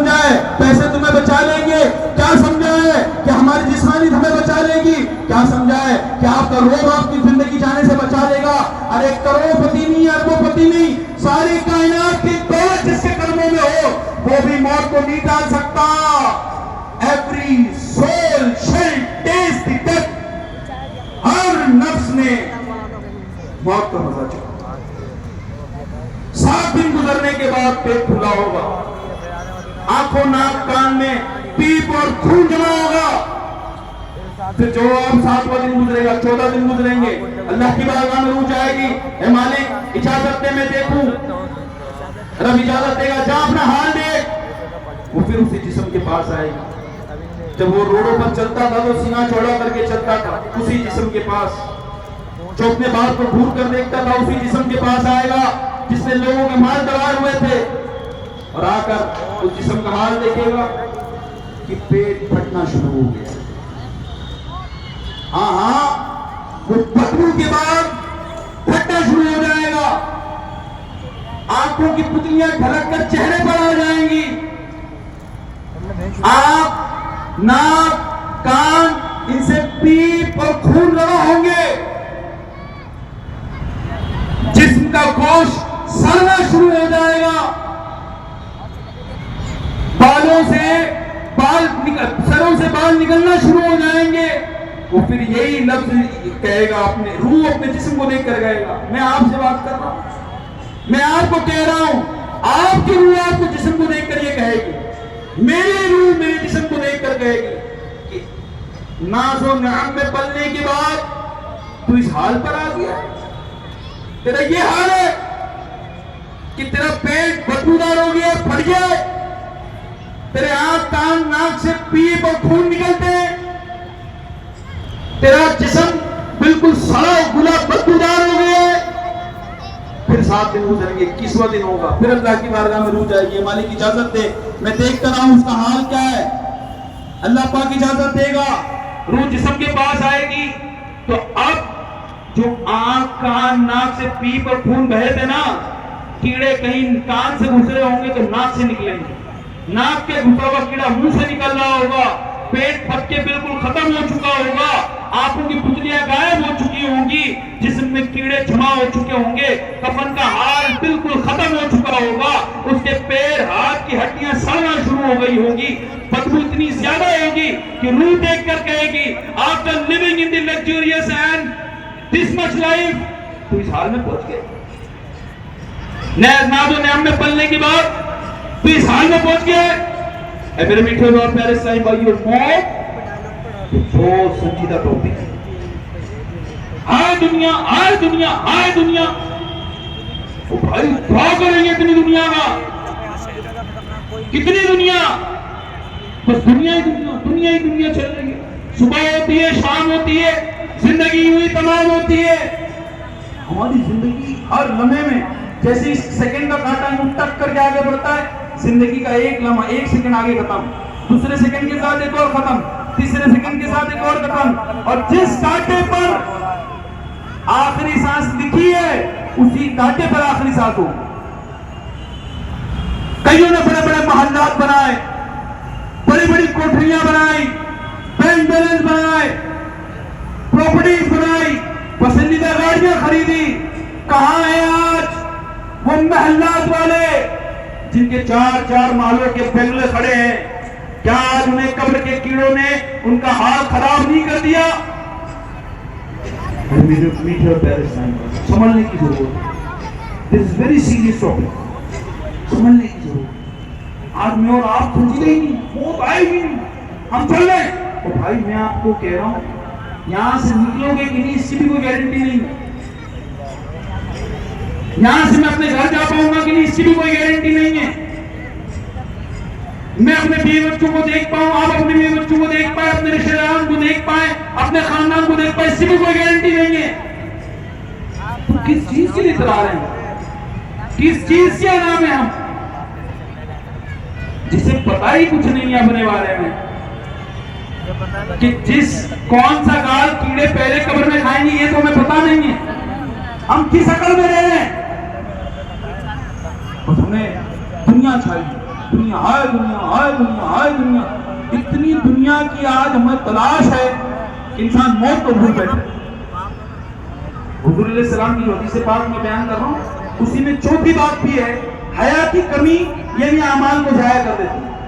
समझा है पैसे तुम्हें बचा लेंगे? क्या समझा है कि हमारी जिस्मानी हमें बचा लेगी? क्या समझा है कि आपका रोग आपकी जिंदगी जाने से बचा लेगा? अरे करोड़पति नहीं, अरबोपति नहीं, सारी कायनात की दौलत जिसके कदमों में हो वो भी मौत को नहीं टाल सकता। Every soul shall taste the death. हर नफ्स ने मौत का मजा चखा। 7 दिन गुजरने के बाद पेट खुला होगा, आंखों नाक कान में पीप और खून जमा होगा। फिर जो अब 7वां दिन गुजरेगा, 14 दिन गुजरेंगे, अल्लाह की बारगाह में रूह जाएगी, ए मालिक इजाजत दे मैं देखूं। रब इजाजत देगा, जा अपना हाल देख। वो फिर उसी जिस्म के पास आएगी। जब वो रोडों पर चलता था तो सीना चौड़ा करके चलता था, उसी जिस्म के पास। जो अपने बाप को घूर कर देखता था उसी जिस्म के पास आएगा जिसने लोगों के माल दबाए हुए थे, और आकर उस जिस्म का हाल देखेगा कि पेट फटना शुरू हो गया। हाँ, वो बदबू के बाद फटना शुरू हो जाएगा। आंखों की पुतलियां ढलक कर चेहरे पर आ जाएंगी। आंख, नाक, कान, इनसे पीप और खून रवा होंगे। जिस्म का गोश्त सड़ना शुरू हो जाएगा। बालों से सरों से बाल निकलना शुरू हो जाएंगे। वो फिर यही लफ्ज कहेगा, अपने रूह अपने जिस्म को देखकर कहेगा, मैं आपसे बात कर रहा हूं, मैं आपको कह रहा हूं। आपकी रूह आपको जिस्म को देखकर ये कहेगी, मेरी रूह मेरे जिस्म को देखकर कहेगी कि नाज़ो नाम में पलने के बाद तू इस हाल पर आ गया। तेरा ये हाल है कि तेरा पेट बदबूदार हो गया, फट गया, तेरे आंख कान नाक से पीप और खून निकलते हैं, तेरा जिस्म बिल्कुल सड़ा गुला बदबूदार हो गया है। फिर 7 दिन गुजरेंगे, 21वां दिन होगा, फिर अल्लाह की बारगाह में रूह जाएगी, मालिक इजाजत दे मैं देख कर आऊं उसका हाल क्या है। अल्लाह पाक इजाजत देगा, रूह जिस्म के पास आएगी। तो अब जो आंख कान नाक से पीप और खून बहे थे ना, कीड़े कहीं कान से घुसरे होंगे तो नाक से निकलेंगे, नाक के घुसा हुआ कीड़ा मुंह से निकल रहा होगा, पेट फट के बिल्कुल खत्म हो चुका होगा, आंखों की पुतलियां गायब हो चुकी होंगी, जिस्म में कीड़े जमा हो चुके होंगे, कफन का हाल बिल्कुल खत्म हो चुका होगा, उसके पैर हाथ की हड्डियां सड़ना शुरू हो गई होगी, बदबू इतनी ज्यादा होगी कि रूह देखकर कहेगी, after living in the luxurious and this much life, तो इस हाल में पहुंच गए। नाज़ो नाम में पलने के बाद तो इस हाल में पहुंच गए। मेरे मीठे और प्यारे साईं भाइयों, मौत बहुत संजीदा टॉपिक है। हाय दुनिया, हाय दुनिया, हाय दुनिया। ओ भाई क्या करेंगे इतनी दुनिया का? कितनी दुनिया? बस दुनिया ही दुनिया, दुनिया ही दुनिया चल रही है। सुबह होती है, शाम होती है, जिंदगी हुई तमाम होती है। हमारी जिंदगी हर लम्हे में जैसे इस सेकंड का कांटा यूं टक करके आगे बढ़ता है, जिंदगी का एक लम्हा, एक सेकंड आगे खत्म, दूसरे सेकंड के साथ एक और खत्म, तीसरे सेकंड के साथ एक और खत्म, और जिस कांटे पर आखिरी सांस लिखी है उसी कांटे पर आखिरी सांस हो। कईयों ने बड़े बड़े महल्लात बनाए, बड़ी बड़ी कोठरियां बनाई, बैंक बैलेंस बनाए, प्रॉपर्टीज बनाई, पसंदीदा गाड़ियां खरीदी। कहां है आज वो महल्लात वाले जिनके 4-4 महलों के बंगले खड़े हैं? क्या आज उन्हें कब्र के कीड़ों ने उनका हाल खराब नहीं कर दिया? मेरे मीठे और प्यारे साईं, समझने की जरूरत है। This is very serious topic, समझने की जरूरत है। आज मैं और आप समझ रहे नहीं, मौत आएगी, हम चल रहे हैं। तो भाई मैं आपको कह रहा हूं, यहां से निकलोगे कि नहीं इसकी भी कोई गारंटी नहीं है। यहां से मैं अपने घर जा पाऊंगा कि नहीं इसकी भी कोई गारंटी नहीं है। मैं अपने बीवी बच्चों को देख पाऊं, आप अपने बीवी बच्चों को देख पाए, अपने रिश्तेदारों को देख पाए, अपने खानदान को देख पाए, इसकी भी कोई गारंटी नहीं है। तो किस चीज के लिए चला रहे हैं? किस चीज के नाम है हम, जिसे पता ही कुछ नहीं है अपने बारे में, कि कौन सा गाल कीड़े पहले कब्र में खाएंगे ये तो हमें पता नहीं है। हम किस अकल में रह रहे हैं? बस हमें दुनिया चाहिए, दुनिया है, दुनिया है, दुनिया है, दुनिया। इतनी दुनिया की आज हमें तलाश है कि इंसान मौत को भूल बैठे। हुजूर सलाम की हदीस पाक में बयान कर रहा हूँ, उसी में चौथी बात भी है, हया की कमी ये भी अमाल को जाया कर देती है।